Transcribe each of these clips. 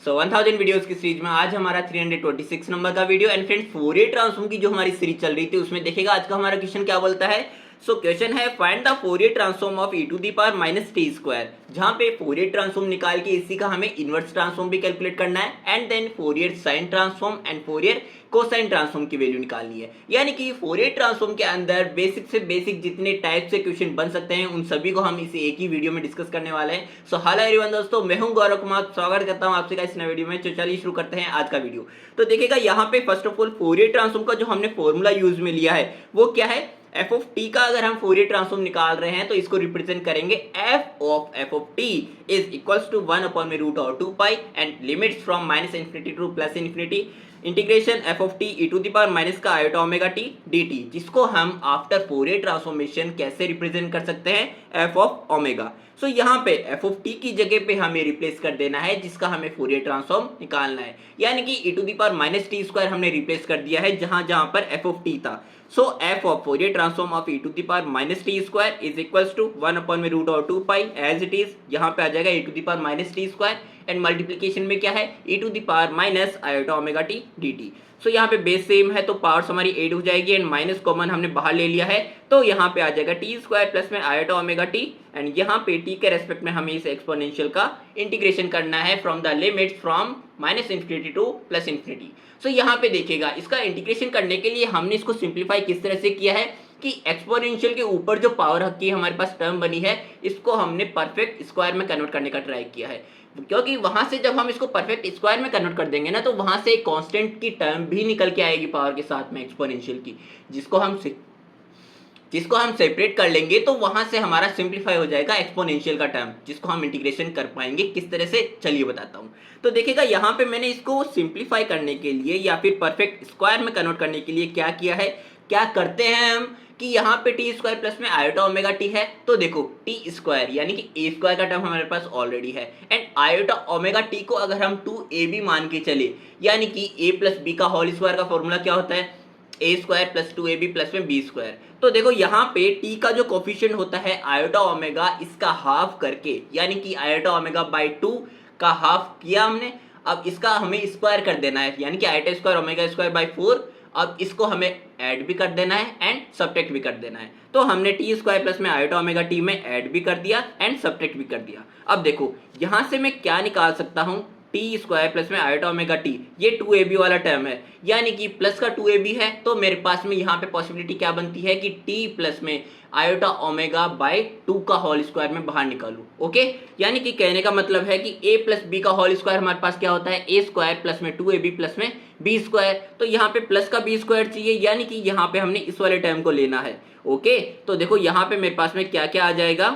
1000 videos की series में आज हमारा 326 नंबर का video. And friends, Fourier transform की जो हमारी सीरीज चल रही थी उसमें देखिएगा आज का हमारा क्वेश्चन क्या बोलता है। क्वेश्चन है find the Fourier transform of e to the power minus t square, जहां पे फोरियर ट्रांसफॉर्म निकाल के इसी का हमें इनवर्स ट्रांसफॉर्म भी कैलकुलेट करना है and then Fourier sine transform and Fourier cosine transform की वैल्यू निकालनी है। यानी कि फोरियर ट्रांसफॉर्म के अंदर बेसिक से बेसिक जितने टाइप से क्वेश्चन बन सकते हैं उन सभी को हम इसी एक ही वीडियो में डिस्कस करने वाले हैं। सो हेलो एवरीवन दोस्तों, मैं हूं गौरव कुमार, स्वागत करता हूं आपसे इस नए वीडियो में। तो चलिए शुरू करते हैं आज का वीडियो। तो देखिएगा यहाँ पे first of all Fourier transform का जो हमने फॉर्मूला यूज में लिया है वो क्या है। एफ ऑफ टी का अगर हम फोरियर ट्रांसफॉर्म निकाल रहे हैं तो इसको रिप्रेजेंट करेंगे f of t is equals to 1/√2 and limits from minus infinity to plus infinity integration f of t e to the power minus का iota omega t d t, जिसको हम after Fourier transformation कैसे represent कर सकते हैं F of omega. सो यहाँ पे F of t की जगह पे हमें रिप्लेस कर देना है जिसका हमें फोरियर ट्रांसफॉर्म निकालना है। यानी कि e to the power minus t square हमने रिप्लेस कर दिया है जहां जहां पर एफ ऑफ टी था। So f of Fourier transform of e to the power minus t square is equals to 1/√2 as it is. यहाँ पे आ जाएगा e to the power minus t square and multiplication में क्या है e to the power minus iota omega t d t. So यहाँ पे base same है तो पावर्स हमारी एड हो जाएगी एंड माइनस कॉमन हमने बाहर ले लिया है तो यहाँ पे आ जाएगा टी स्क्वायर प्लस में आयोटा ओमेगा टी एंड यहाँ पे टी के रेस्पेक्ट में हमें इस एक्सपोनेंशियल का इंटीग्रेशन करना है from the limits from minus infinity to plus infinity. So यहाँ पे देखिएगा इसका इंटीग्रेशन करने के लिए हमने इसको सिंप्लीफाई किस तरह से किया है कि एक्सपोनेंशियल के ऊपर जो पावर की हमारे पास टर्म बनी है इसको हमने परफेक्ट स्क्वायर में कन्वर्ट करने का ट्राई किया है, क्योंकि वहां से जब हम इसको परफेक्ट स्क्वायर में कन्वर्ट कर देंगे ना तो वहां से एक कांस्टेंट की टर्म भी निकल के आएगी पावर के साथ में एक्सपोनेंशियल की, जिसको हम सेपरेट कर लेंगे तो वहां से हमारा सिंप्लीफाई हो जाएगा एक्सपोनेंशियल का टर्म, जिसको हम इंटीग्रेशन कर पाएंगे किस तरह से चलिए बताता हूं। तो देखिएगा यहाँ पे मैंने इसको सिंप्लीफाई करने के लिए या फिर परफेक्ट स्क्वायर में कन्वर्ट करने के लिए क्या किया है, क्या करते हैं हम कि यहाँ पे टी स्क्वायर प्लस में आयोटा ओमेगा टी है तो देखो टी स्क्वायर यानी कि ए स्क्वायर का टर्म हमारे पास ऑलरेडी है एंड आयोटा ओमेगा टी को अगर हम 2ab मान के चले यानी कि a प्लस बी का होल स्क्वायर का फॉर्मूला क्या होता है ए स्क्वायर प्लस 2ab प्लस में बी स्क्वायर। तो देखो यहाँ पे t का जो कोफिशिएंट होता है आयोटा ओमेगा इसका हाफ करके यानी कि आयोटा ओमेगा बाई 2 का हाफ किया हमने। अब इसका हमें स्क्वायर कर देना है यानी कि iota square omega square by 4। अब इसको हमें ऐड भी कर देना है एंड सब्ट्रैक्ट भी कर देना है। तो हमने टी स्क्वायर प्लस में आयोटा ओमेगा टी में ऐड भी कर दिया एंड सब्ट्रैक्ट भी कर दिया। अब देखो यहाँ से मैं क्या निकाल सकता हूँ, टी स्क्वायर प्लस में आयोटा ओमेगा टी, ये 2ab वाला टर्म है यानी कि प्लस का 2ab है तो मेरे पास में यहाँ पे पॉसिबिलिटी क्या बनती है कि टी प्लस में आयोटा ओमेगा बाई 2 का होल स्क्वायर में बाहर निकालूं। ओके, यानी कि कहने का मतलब है कि a प्लस बी का होल स्क्वायर हमारे पास क्या होता है ए स्क्वायर प्लस में 2ab प्लस में बी स्क्वायर। तो यहाँ पे प्लस का बी स्क्वायर चाहिए यानी कि यहाँ पे हमने इस वाले टर्म को लेना है। ओके, तो देखो यहाँ पे मेरे पास में क्या क्या आ जाएगा,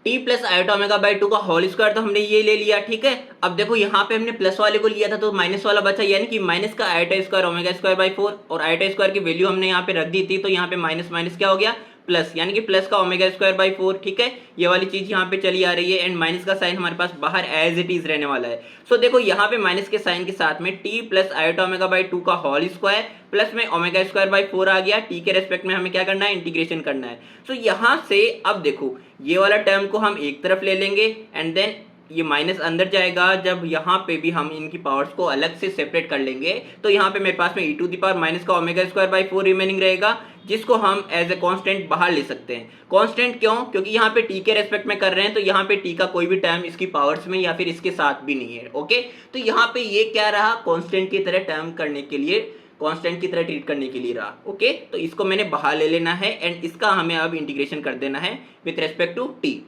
T plus iota omega by 2 का होल स्क्वायर तो हमने ये ले लिया, ठीक है। अब देखो यहाँ पे हमने प्लस वाले को लिया था तो माइनस वाला बचा यानी कि माइनस का iota square omega square by 4 और आयोटा स्क्वायर की वैल्यू हमने यहाँ पे रख दी थी तो यहाँ पे माइनस माइनस क्या हो गया प्लस यानी कि प्लस का ओमेगा स्क्वायर बाई 4, ठीक है। ये वाली चीज यहाँ पे चली आ रही है एंड माइनस का साइन हमारे पास बाहर एज इट इज रहने वाला है। सो देखो यहाँ पे माइनस के साइन के साथ में T plus iota omega by 2 का होल स्क्वायर प्लस में ओमेगा स्क्वायर बाई 4 आ गया। टी के रेस्पेक्ट में हमें क्या करना है, इंटीग्रेशन करना है। सो यहाँ से अब देखो ये वाला टर्म को हम एक तरफ ले लेंगे एंड देन ये माइनस अंदर जाएगा। जब यहाँ पे भी हम इनकी पावर्स को अलग से सेपरेट कर लेंगे तो यहाँ पे मेरे पास में ई टू द पावर माइनस का ओमेगा स्क्वायर बाई 4 रिमेनिंग रहेगा, जिसको हम एज ए कांस्टेंट बाहर ले सकते हैं। कांस्टेंट क्यों, क्योंकि यहाँ पे टी के रेस्पेक्ट में कर रहे हैं तो यहाँ पे टी का कोई भी टर्म इसकी पावर्स में या फिर इसके साथ भी नहीं है। ओके, तो यहाँ पे ये क्या रहा, कांस्टेंट की तरह टर्म करने के लिए, कांस्टेंट की तरह ट्रीट करने के लिए रहा। ओके, तो इसको मैंने बाहर ले लेना है एंड इसका हमें अब इंटीग्रेशन कर देना है विथ रेस्पेक्ट टू टी।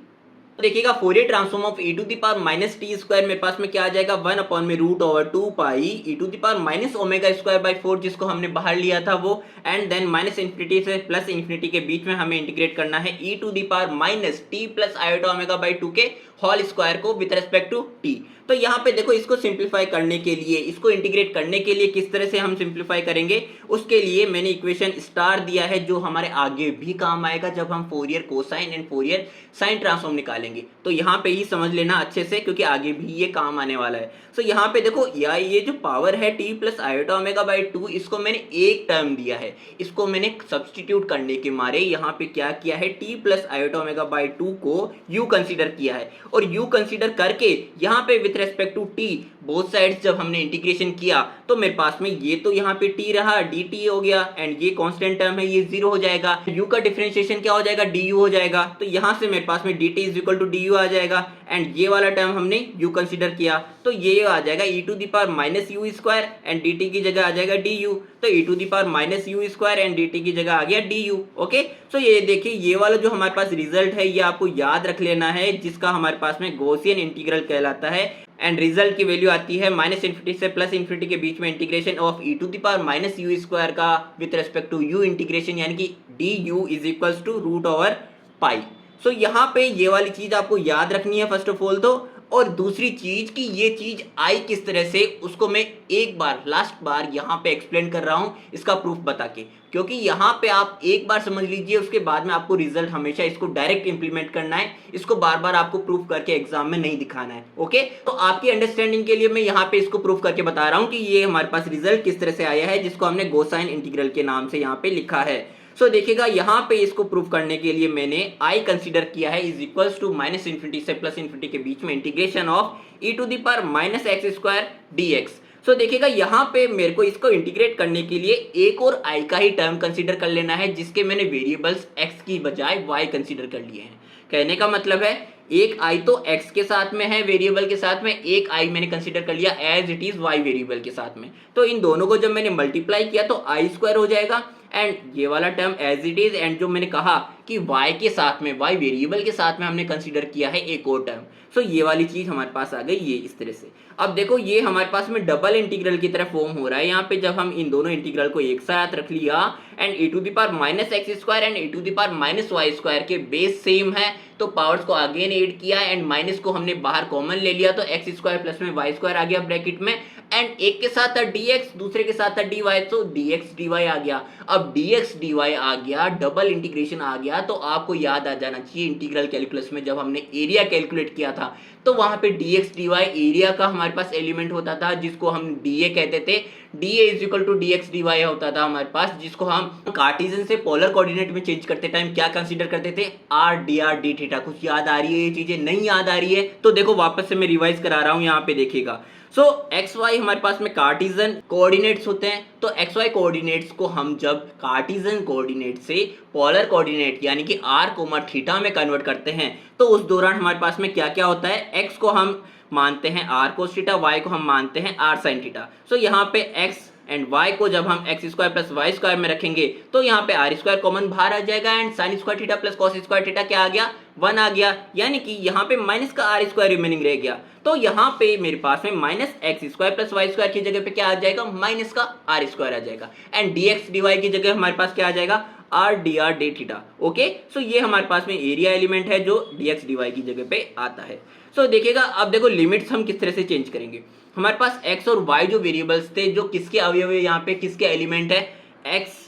देखिएगा Fourier transform of e to the power minus t square मेरे पास में क्या आ जाएगा 1/√2 pi e to the power minus omega square by 4, जिसको हमने बाहर लिया था वो एंड देन माइनस इंफिनिटी से प्लस इंफिनिटी के बीच में हमें इंटीग्रेट करना है e to the power minus t plus iota omega by 2 के होल स्क्वायर को विथ रेस्पेक्ट टू टी। तो यहाँ पे देखो इसको सिंप्लीफाई करने के लिए, इसको इंटीग्रेट करने के लिए किस तरह से हम सिंप्लीफाई करेंगे उसके लिए मैंने इक्वेशन स्टार दिया है जो हमारे आगे भी काम आएगा जब हम Fourier cosine and Fourier sine transform निकालेंगे। तो यहाँ पे ही समझ लेना अच्छे से क्योंकि आगे भी ये काम आने वाला है। सो यहाँ पे देखो ये जो पावर है T plus iota omega by 2 इसको मैंने एक टर्म दिया है, इसको मैंने सब्सटीट्यूट करने के मारे यहाँ पे क्या किया है T plus iota omega by 2 को यू कंसीडर किया है और u कंसीडर करके यहाँ पे with respect to t both sides जब हमने इंटीग्रेशन किया तो मेरे पास में ये तो यहाँ पे t रहा, dt हो गया, एंड ये कांस्टेंट टर्म है ये 0 हो जाएगा, u का डिफरेंशिएशन क्या हो जाएगा, du हो जाएगा, तो यहाँ से मेरे पास में dt is equal to du आ जाएगा, एंड ये वाला टर्म हमने u कंसीडर किया तो ये आ जाएगा e to the power minus u square and dt की जगह आ जाएगा du, तो e to the power minus u square and dt की जगह आ गया du। ओके, सो ये देखिए ये वाला जो हमारे पास रिजल्ट है ये आपको याद रख लेना है, जिसका हमारे पास में गॉसियन इंटीग्रल कहलाता है, एंड रिजल्ट की वैल्यू आती है माइनस इन्फिनिटी से प्लस इन्फिनिटी के बीच में integration of e to the power minus u square का with respect to u integration, यानी कि du is equals to root over pi. So यहाँ पे ये वाली चीज आपको याद रखनी है फर्स्ट ऑफ ऑल तो, और दूसरी चीज कि ये चीज आई किस तरह से, उसको मैं एक बार लास्ट बार यहाँ पे एक्सप्लेन कर रहा हूँ इसका प्रूफ बता के, क्योंकि यहाँ पे आप एक बार समझ लीजिए उसके बाद में आपको रिजल्ट हमेशा इसको डायरेक्ट इंप्लीमेंट करना है, इसको बार बार आपको प्रूफ करके एग्जाम में नहीं दिखाना है। ओके, तो आपकी अंडरस्टैंडिंग के लिए मैं यहाँ पे इसको प्रूफ करके बता रहा हूँ कि ये हमारे पास रिजल्ट किस तरह से आया है, जिसको हमने गोसाइन इंटीग्रल के नाम से यहाँ पे लिखा है। सो देखिएगा यहाँ पे इसको प्रूव करने के लिए मैंने आई कंसीडर किया है is equals to minus infinity से प्लस इन्फिनिटी के बीच में integration of e to the power minus x square dx। So देखिएगा यहाँ पे मेरे को इसको इंटीग्रेट करने के लिए एक और i का ही टर्म कंसीडर कर लेना है, जिसके मैंने वेरिएबल्स x की बजाय y कंसीडर कर लिए हैं। कहने का मतलब है एक i तो x के साथ में है वेरिएबल के साथ में, एक i मैंने कंसीडर कर लिया as it is y variable के साथ में, तो इन दोनों को जब मैंने मल्टीप्लाई किया तो i स्क्वायर हो जाएगा, एंड ये वाला term as it is, and जो मैंने कहा कि y के साथ में y वेरिएबल के साथ में हमने कंसीडर किया है एक और टर्म, सो ये वाली चीज हमारे पास आ गई ये इस तरह से। अब देखो ये हमारे पास में डबल इंटीग्रल की तरह फॉर्म हो रहा है यहाँ पे, जब हम इन दोनों इंटीग्रल को एक साथ रख लिया and e to the power minus x square and e to the power minus y square के बेस सेम है, तो पावर्स को अगेन ऐड किया एंड माइनस को हमने बाहर कॉमन ले लिया, तो एक्स स्क्वायर प्लस में वाई स्क्वायर आ गया ब्रैकेट में, एंड एक के साथ था dx दूसरे के साथ था dy, तो dx dy आ गया। अब dx dy आ गया, डबल इंटीग्रेशन आ गया, तो आपको याद आ जाना चाहिए इंटीग्रल कैलकुलस में जब हमने एरिया कैलकुलेट किया था तो वहां पे dx dy एरिया का हमारे पास एलिमेंट होता था, जिसको हम dA कहते थे, dA is equal to dx dy होता था हमारे पास, जिसको हम कार्टेशियन से पोलर कोऑर्डिनेट में चेंज करते टाइम क्या कंसीडर करते थे, r dr d थीटा। कुछ याद आ रही है ये चीजें, नहीं याद आ रही है तो देखो वापस से मैं रिवाइज करा रहा हूं, यहाँ पे देखिएगा। सो एक्स वाई हमारे पास में कार्टिजन कोऑर्डिनेट्स होते हैं, तो एक्स वाई कोऑर्डिनेट्स को हम जब कार्टिजन कोऑर्डिनेट से पोलर कोऑर्डिनेट यानी कि r कोमा थीटा में कन्वर्ट करते हैं तो उस दौरान हमारे पास में क्या क्या होता है, x को हम मानते हैं r कोस थीटा, y को हम मानते हैं r साइन थीटा। सो यहाँ पे x एंड y को जब हम x square plus y square में रखेंगे तो यहाँ पे आर स्क्वायर कॉमन बाहर आ जाएगा and sine square theta plus cos square theta क्या आ गया, 1 आ गया, यानी कि यहाँ पे माइनस का आर स्क्वायर रिमेनिंग रह गया, तो यहाँ पे मेरे पास में minus x square plus y square की जगह पे क्या आ जाएगा, माइनस का आर स्क्वायर आ जाएगा, एंड dx dy की जगह हमारे पास क्या आ जाएगा, r dr d theta. Okay, so ये हमारे पास में एरिया एलिमेंट है जो dx dy की जगह पे आता है। सो देखिएगा अब देखो लिमिट्स हम किस तरह से चेंज करेंगे। हमारे पास x और y जो वेरिएबल्स थे, जो किसके अवयव है यहाँ पे, किसके एलिमेंट है, x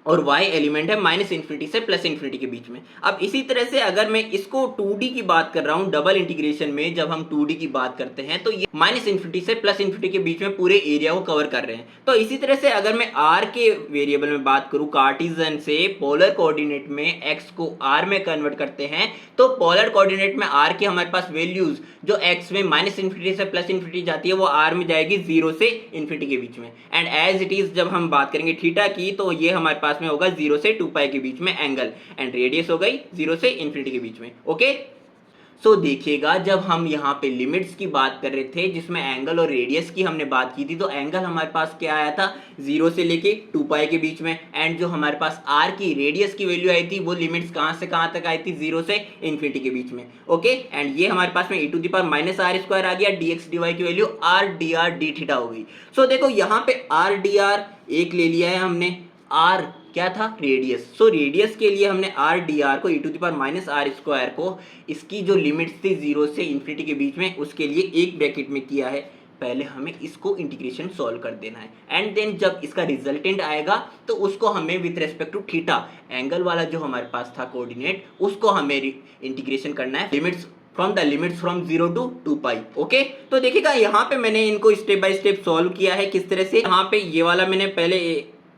और y एलिमेंट है माइनस इन्फिनिटी से प्लस इन्फिनिटी के बीच में। अब इसी तरह से अगर मैं इसको 2D की बात कर रहा हूं, डबल इंटीग्रेशन में जब हम 2D की बात करते हैं तो ये माइनस इन्फिनिटी से प्लस इन्फिनिटी के बीच में पूरे एरिया को कवर कर रहे हैं। तो इसी तरह से अगर मैं r के वेरिएबल में बात करूं, कार्टिजन से पोलर कोऑर्डिनेट में x को r में कन्वर्ट करते हैं, तो पोलर कोऑर्डिनेट में r की हमारे पास वैल्यूज जो x में माइनस इन्फिनिटी से प्लस इन्फिनिटी जाती है वो r में जाएगी 0 से इन्फिनिटी के बीच में, एंड एज इट इज जब हम बात करेंगे थीटा की तो ये हमारे पास में होगा 0 से 2 पाई के बीच में एंगल, एंड रेडियस हो गई 0 से इन्फिनिटी के बीच में। ओके, सो देखिएगा जब हम यहाँ पे लिमिट्स की बात कर रहे थे जिसमें एंगल और रेडियस की हमने बात की थी, तो एंगल हमारे पास क्या आया था 0 से लेके 2 पाई के बीच में, एंड जो हमारे पास r की रेडियस की वैल्यू आई थी वो लिमिट्स कहाँ से कहाँ तक आई थी, 0 से इन्फिनिटी के बीच में। ओके, एंड ये हमारे पास में e to the power minus r square आ गया, dx dy की value r dr d theta हो गई। सो देखो यहाँ पे r dr एक ले लिया है हमने, r क्या था, रेडियस। सो रेडियस के लिए हमने r dr को e to the power minus r square को इसकी जो लिमिट्स थी 0 से इन्फिनिटी के बीच में उसके लिए एक ब्रैकेट में किया है। पहले हमें इसको इंटीग्रेशन सॉल्व कर देना है, एंड देन जब इसका रिजल्टेंट आएगा तो उसको हमें with respect to theta angle वाला जो हमारे पास था कोऑर्डिनेट उसको हमें इंटीग्रेशन करना है limits from the limits from 0 to 2 pi. Okay, तो देखिएगा यहाँ पे मैंने इनको स्टेप बाय स्टेप सॉल्व किया है किस तरह से। यहाँ पे ये वाला मैंने पहले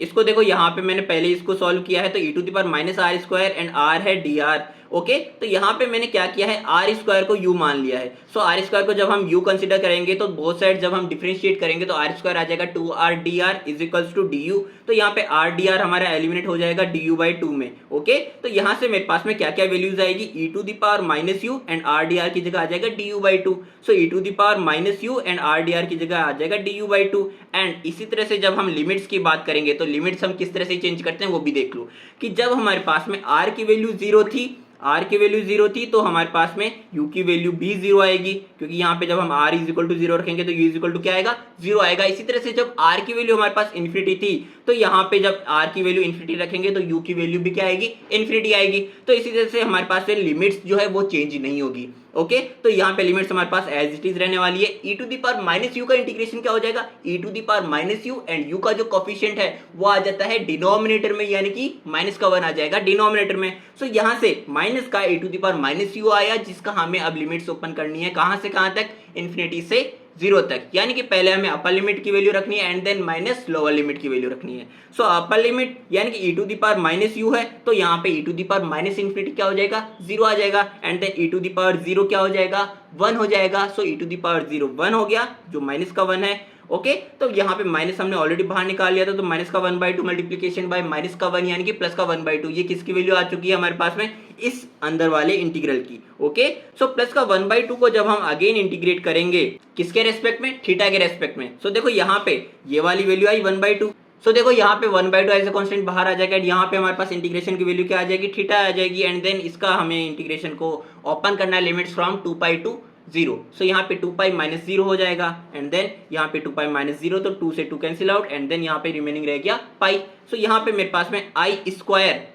इसको देखो यहाँ पे मैंने पहले इसको सॉल्व किया है, तो e to the power minus r square and r है dr ओके, तो यहाँ पे मैंने क्या किया है, आर स्क्वायर को यू मान लिया है। सो आर स्क्वायर को जब हम यू कंसिडर करेंगे तो बोथ साइड जब हम डिफरेंशिएट करेंगे तो आर स्क्वायर आ जाएगा 2r dr is equals to d u. तो यहाँ पे r dr हमारा एलिमिनेट हो जाएगा डी यू बाई 2 में। ओके, तो यहाँ से मेरे पास में क्या क्या वैल्यूज आएगी, e to the power minus u and r d r की जगह आ जाएगा d u by 2। So e to the power minus u and r d r की जगह आ जाएगा डी यू बाई 2। एंड इसी तरह से जब हम लिमिट्स की बात करेंगे तो लिमिट्स हम किस तरह से चेंज करते हैं वो भी देख लो, कि जब हमारे पास में r की वैल्यू 0 थी, r की वैल्यू 0 थी तो हमारे पास में u की वैल्यू भी 0 आएगी, क्योंकि यहाँ पे जब हम r इज इक्वल टू 0 रखेंगे तो u इज इक्वल टू क्या आएगा, 0 आएगा। इसी तरह से जब r की वैल्यू हमारे पास इन्फिनिटी थी तो यहाँ पे जब r की वैल्यू इन्फिनिटी रखेंगे तो u की वैल्यू भी क्या आएगी, इन्फिनिटी आएगी। तो इसी तरह से हमारे पास लिमिट्स जो है वो चेंज नहीं होगी। ओके, तो यहाँ पे लिमिट्स हमारे पास एज इट इज रहने वाली है। E to the power minus u का इंटीग्रेशन क्या हो जाएगा, e to the power minus u and u का जो कोफिशिएंट है वो आ जाता है डिनोमिनेटर में, यानी कि माइनस का 1 आ जाएगा डिनोमिनेटर में। सो यहाँ से माइनस का e to the power minus u आया, जिसका हमें अब लिमिट्स ओपन करनी है कहाँ से कहाँ तक, इन्फिनिटी से 0 तक। यानी कि पहले हमें अपर लिमिट की वैल्यू रखनी है and then minus lower limit की वैल्यू रखनी है। सो अपर लिमिट यानी कि e to the power minus u है तो यहाँ पे e to the power minus infinity क्या हो जाएगा, 0 आ जाएगा। And then e to the power 0 क्या हो जाएगा, 1 हो जाएगा। सो ई टू दी पावर 0 1 हो गया, जो माइनस का 1 है। ओके, तो यहाँ पे माइनस हमने ऑलरेडी बाहर निकाल लिया था, तो माइनस का 1/2 मल्टीप्लीकेशन बाय माइनस का 1 यानी कि प्लस का 1/2, ये किसकी वैल्यू आ चुकी है हमारे पास में, इस अंदर वाले इंटीग्रल की। ओके, सो प्लस का 1/2 को जब हम अगेन इंटीग्रेट करेंगे किसके रेस्पेक्ट में, थीटा के रेस्पेक्ट में। सो देखो यहाँ पे ये वाली वैल्यू आई 1/2। सो देखो यहाँ पे 1/2 एज ए कांस्टेंट बाहर आ जाएगा, यहाँ पे हमारे पास इंटीग्रेशन की वैल्यू क्या आ जाएगी, थीटा आ जाएगी। एंड देन इसका हमें इंटीग्रेशन को ओपन करना है, लिमिट्स फ्रॉम 2π टू 0। सो यहाँ पे 2π माइनस 0 हो जाएगा। एंड देन यहाँ पे 2π माइनस 0 तो 2 से 2 कैंसिल आउट एंड देन यहाँ पे रिमेनिंग रह गया पाई। सो यहाँ पे मेरे पास में आई स्क्वायर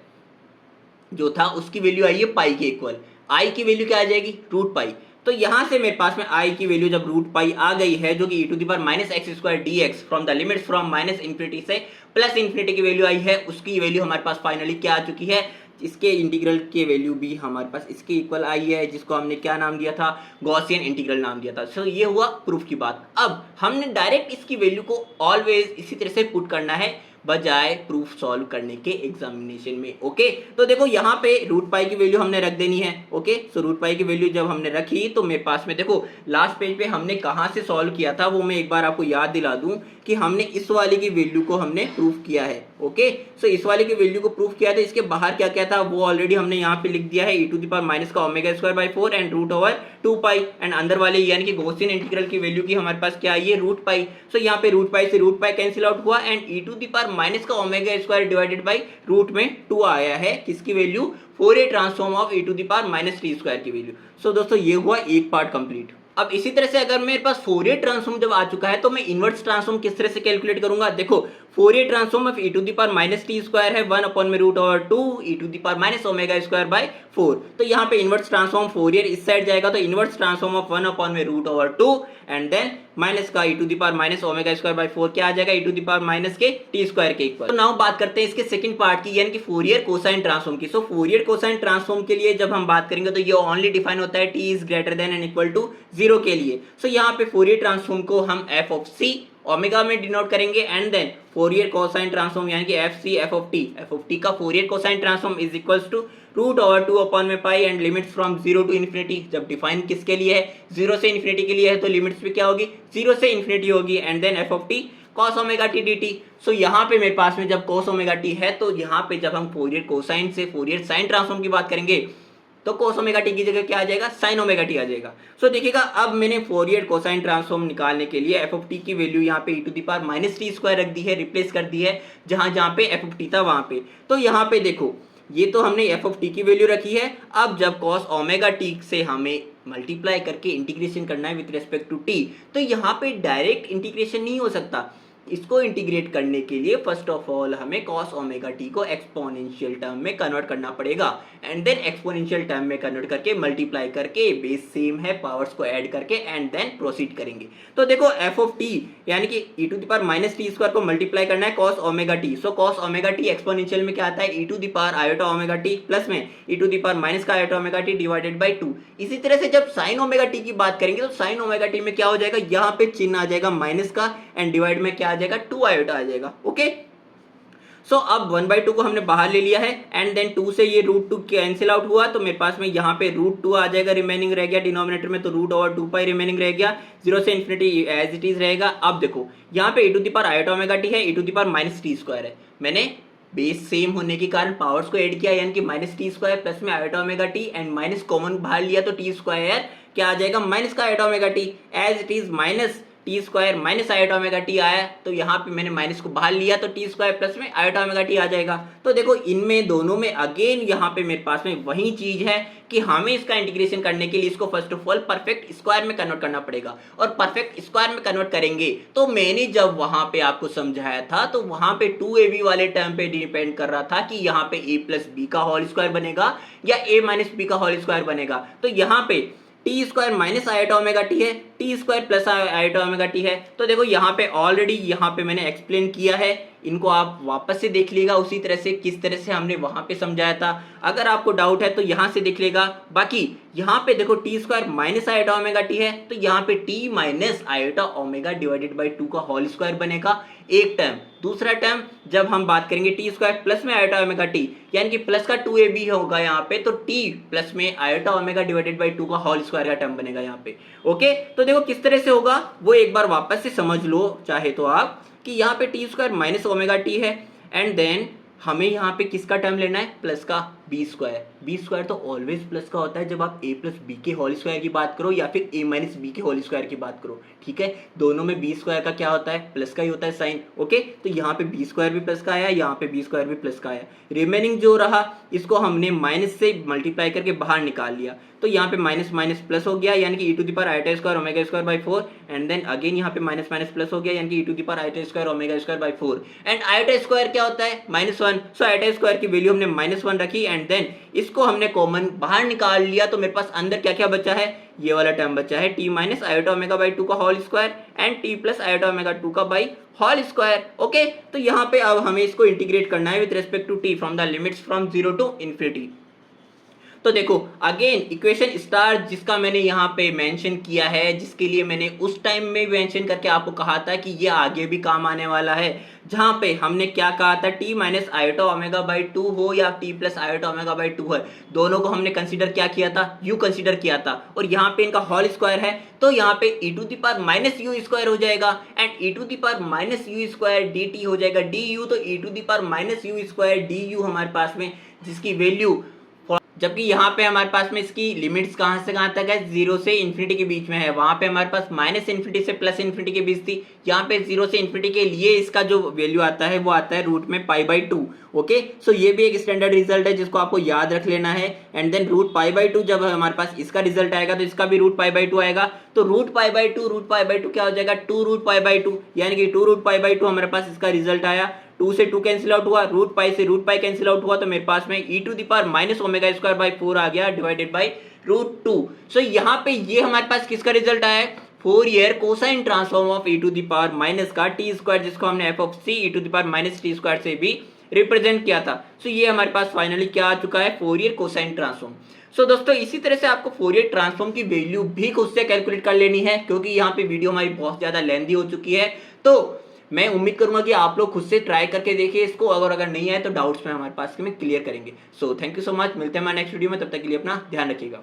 जो था उसकी वैल्यू आई है पाई के इक्वल। आई की वैल्यू क्या आ जाएगी, रूट पाई। तो यहां से मेरे पास में आई की वैल्यू जब रूट पाई आ गई है, जो कि e to the power minus x square d x from the limits from minus infinity से प्लस इन्फिनिटी की वैल्यू आई है, उसकी वैल्यू हमारे पास फाइनली क्या आ चुकी है, इसके इंटीग्रल की वैल्यू भी हमारे पास इसके इक्वल आई है, जिसको हमने क्या नाम दिया था, गॉसियन इंटीग्रल नाम दिया था। सो ये हुआ प्रूफ की बात। अब हमने डायरेक्ट इसकी वैल्यू को ऑलवेज इसी तरह से पुट करना है बजाय प्रूफ सॉल्व करने के एग्जामिनेशन में। ओके, तो देखो यहाँ पे रूट पाई की वैल्यू हमने रख देनी है। ओके, सो रूट पाई की वैल्यू जब हमने रखी तो मेरे पास में देखो लास्ट पेज पे हमने कहाँ से सॉल्व किया था वो मैं एक बार आपको याद दिला दूं कि हमने इस वाले की वैल्यू को हमने प्रूफ किया है। ओके, सो इस वाले की वैल्यू को प्रूफ किया था, इसके बाहर क्या क्या था वो ऑलरेडी हमने यहाँ पे लिख दिया है, e to the power minus का omega square by 4 and root over 2π। And अंदर वाले यानी कि गॉसियन इंटीग्रल की वैल्यू की हमारे पास क्या आई है, रूट पाई। सो यहाँ पे रूट पाई से रूट पाई कैंसिल आउट हुआ and e to the power minus का omega square divided by root में 2 आया है, किसकी value, Fourier transform of e to the power minus t square की वैल्यू। सो दोस्तों ये हुआ एक पार्ट कंप्लीट। अब इसी तरह से अगर मेरे पास फोरियर ट्रांसफॉर्म जब आ चुका है तो मैं इनवर्स ट्रांसफॉर्म किस तरह से कैलकुलेट करूंगा। देखो Fourier transform of e to the power minus t square है 1 अपॉन में root over 2 e to the power minus omega square by 4। तो यहाँ पे इनवर्स ट्रांसफॉर्म फोरियर इस साइड जाएगा तो इनवर्स ट्रांसफॉर्म ऑफ 1 अपॉन में root over 2 and then minus का e to the power minus omega square by 4 क्या आ जाएगा, e to the power minus के टी स्क्वायर के इक्वल। तो नाउ बात करते हैं इसके सेकंड पार्ट की, यानी कि फोरियर कोसाइन ट्रांसफॉर्म की। सो फोरियर कोसाइन ट्रांसफॉर्म के लिए जब हम बात करेंगे तो ये ओनली डिफाइन होता है t is greater than and equal to 0 के लिए। सो यहाँ पे फोरियर ट्रांसफॉर्म को हम एफ ऑफ सी ओमेगा में डिनोट करेंगे and then Fourier cosine transform यानी कि f c f of t का Fourier cosine transform is equals to root over 2 upon में pi and limits from 0 to infinity. जब define किसके लिए है, 0 से इन्फिनिटी के लिए है, तो लिमिट्स भी क्या होगी, 0 से इन्फिनिटी होगी and then f of t cos omega t d t. So यहाँ पे मेरे पास में जब cos ओमेगा टी है तो यहाँ पे जब हम फोरियर कोसाइन से फोरियर साइन ट्रांसफॉर्म की बात करेंगे तो cos ओमेगा टी की जगह क्या आ जाएगा, sin ओमेगा टी आ जाएगा। सो देखिएगा अब मैंने फोरियर कोसाइन ट्रांसफॉर्म निकालने के लिए एफ ऑफ टी की वैल्यू यहाँ पे e to the power minus t square रख दी है, रिप्लेस कर दी है जहां जहां पे एफ ऑफ टी था वहां पे। तो यहाँ पे देखो ये तो हमने एफ ऑफ टी की वैल्यू रखी है। अब जब cos ओमेगा टी से हमें मल्टीप्लाई करके इंटीग्रेशन करना है विद रेस्पेक्ट टू टी, तो यहाँ पे डायरेक्ट इंटीग्रेशन नहीं हो सकता। इसको इंटीग्रेट करने के लिए फर्स्ट ऑफ ऑल हमें cos ओमेगा टी को एक्सपोनेंशियल टर्म में कन्वर्ट करना पड़ेगा एंड देन एक्सपोनेंशियल टर्म में कन्वर्ट करके मल्टीप्लाई करके बेस सेम है पावर्स को ऐड करके एंड देन प्रोसीड करेंगे। तो देखो एफ ऑफ टी यानी कि e to the power minus t square को मल्टीप्लाई करना है cos omega t. So cos omega t exponential में क्या आता है, e to the power iota omega T plus में ई टू द पावर माइनस का iota omega T divided by 2। इसी तरह से जब साइन ओमेगा टी की बात करेंगे तो साइन ओमेगा टी में क्या हो जाएगा, यहाँ पे चिन्ह आ जाएगा माइनस का एंड डिवाइड में क्या आ जाएगा 2 आयोटा आ जाएगा। ओके, सो अब 1/2 को हमने बाहर ले लिया है एंड देन 2 से ये √2 कैंसिल आउट हुआ, तो मेरे पास में यहाँ पे √2 आ जाएगा, रिमेनिंग रह गया डिनोमिनेटर में, तो √2 रिमेनिंग रह गया, 0 से इन्फिनिटी एज इट इज रहेगा। अब देखो यहाँ पे e⁻iωt है, e⁻−t² है, मैंने बेस सेम होने के कारण पावर्स को ऐड किया, यानी कि -t² प्लस में iωt एंड माइनस कॉमन बाहर लिया तो t² क्या आ जाएगा, माइनस का iωt as it is -t² -iωt आया, तो यहाँ पे मैंने माइनस को बाहर लिया तो t² प्लस में iωt आ जाएगा। तो देखो इनमें दोनों में अगेन यहाँ पे मेरे पास में वही चीज है कि हमें इसका इंटीग्रेशन करने के लिए इसको first of all perfect square में कन्वर्ट करना पड़ेगा, और परफेक्ट स्क्वायर में कन्वर्ट करेंगे तो मैंने जब वहां पे आपको समझाया था तो वहां पे 2ab वाले टर्म पे डिपेंड कर रहा था कि यहाँ पे a प्लस बी का होल स्क्वायर बनेगा या a माइनस बी का होल स्क्वायर बनेगा। तो यहाँ पे t² माइनस iωt है, t² प्लस iωt है। तो देखो यहाँ पे ऑलरेडी यहाँ पे मैंने एक्सप्लेन किया है, इनको आप वापस से देख लीजिएगा उसी तरह से किस तरह से हमने वहां पे समझाया था। अगर आपको डाउट है तो यहाँ से देख लेगा। बाकी यहाँ पे देखो t² माइनस iωt है, तो यहाँ पे t minus iω divided by 2 का होल स्क्वायर बनेगा एक टर्म। दूसरा टर्म जब हम बात करेंगे t² प्लस में iωt यानी कि प्लस का 2ab होगा यहाँ पे, तो t प्लस में iω डिवाइडेड बाई 2 का होल स्क्वायर का टर्म बनेगा यहाँ पे। ओके, तो देखो किस तरह से होगा वो एक बार वापस से समझ लो चाहे तो आप, कि यहाँ पे t² माइनस ωt है एंड देन हमें यहाँ पे किसका टर्म लेना है, प्लस का b² तो ऑलवेज प्लस का होता है जब आप a प्लस बी के होल स्क्वायर की बात करो या फिर a माइनस बी के होल स्क्वायर की बात करो, ठीक है। दोनों में b² का क्या होता है, प्लस का ही होता है साइन। ओके, तो यहाँ पे b² भी प्लस का आया, यहाँ पे b² भी प्लस का आया। रिमेनिंग जो रहा इसको हमने माइनस से मल्टीप्लाई करके बाहर निकाल लिया, तो यहाँ पे माइनस माइनस प्लस हो गया यानी कि e⁻i²ω² 4 एंड देन अगेन यहाँ पे माइनस माइनस प्लस हो गया यानी कि e⁻i²ω² 4 एंड i² क्या होता है, -1। सो i² की वैल्यू हमने -1 रखी एंड देन इसको हमने कॉमन बाहर निकाल लिया, तो मेरे पास अंदर क्या क्या बचा है, ये वाला टर्म बचा है t माइनस iω/2 का whole square and t plus iω/2 का बाई होल स्क्वायर। ओके, तो यहाँ पे अब हमें इसको इंटीग्रेट करना है with respect to t from the limits from 0 to infinity. तो देखो अगेन इक्वेशन स्टार जिसका मैंने यहाँ पे मेंशन किया है, जिसके लिए मैंने उस टाइम में मेंशन करके आपको कहा था कि ये आगे भी काम आने वाला है, जहाँ पे हमने क्या कहा था, t माइनस iω/2 हो या t प्लस iω/2 है, दोनों को हमने कंसीडर क्या किया था, u कंसीडर किया था, और यहाँ पे इनका होल स्क्वायर है तो यहाँ पे e⁻−u² हो जाएगा एंड e⁻−u² dt हो जाएगा du, तो e⁻−u² du हमारे पास में जिसकी वैल्यू, जबकि यहाँ पे हमारे पास में इसकी लिमिट्स कहाँ से कहाँ तक है, 0 से इन्फिनिटी के बीच में है। वहाँ पे हमारे पास -∞ से +∞ के बीच थी, यहाँ पे 0 से इन्फिनिटी के लिए इसका जो वैल्यू आता है वो आता है √π/2। ओके, सो ये भी एक स्टैंडर्ड रिजल्ट है जिसको आपको याद रख लेना है एंड देन √π/2 जब हमारे पास इसका रिजल्ट आएगा तो इसका भी √π/2 आएगा, तो √π/2 क्या हो जाएगा, 2√π/2 यानी कि 2√π/2 हमारे पास इसका रिजल्ट आया। 2 से 2 कैंसिल आउट हुआ, √π से √π कैंसिल आउट हुआ, तो मेरे पास में e⁻−ω²/4 आ गया डिवाइडेड बाई √2। सो यहाँ पे ये हमारे पास किसका रिजल्ट आया है, Fourier cosine transform of e⁻- का t², जिसको हमने f(c) e⁻−t² से भी रिप्रेजेंट किया था। सो ये हमारे पास फाइनली क्या आ चुका है, फोरियर कोसाइन ट्रांसफॉर्म। सो दोस्तों इसी तरह से आपको फोरियर ट्रांसफॉर्म की वैल्यू भी खुद से कैलकुलेट कर लेनी है, क्योंकि यहाँ पे वीडियो हमारी बहुत ज्यादा लेंथी हो चुकी है। तो मैं उम्मीद करूंगा कि आप लोग खुद से ट्राई करके देखिए इसको, अगर नहीं आए तो डाउट्स में हमारे पास में क्लियर करेंगे। So thank you so much, मिलते हैं हमारे नेक्स्ट वीडियो में, तब तक के लिए अपना ध्यान रखिएगा।